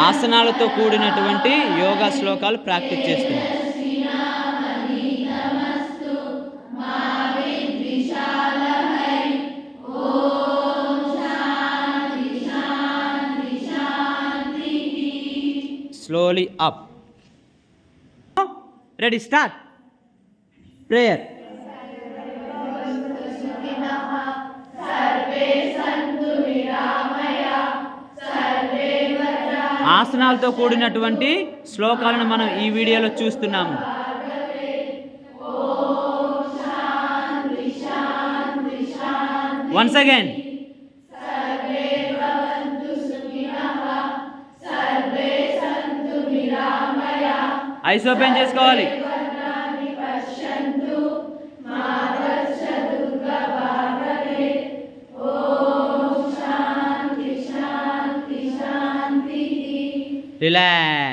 ఆసనాలతో కూడినటువంటి యోగా శ్లోకాలు ప్రాక్టీస్ చేస్తున్నాం. Slowly up. Ready, start. Prayer. ఆసనాలతో కూడినటువంటి శ్లోకాలను మనం ఈ వీడియోలో చూస్తున్నాము. Once again. ఐస్ ఓపెన్ చేసుకోవాలి. రిలాక్స్.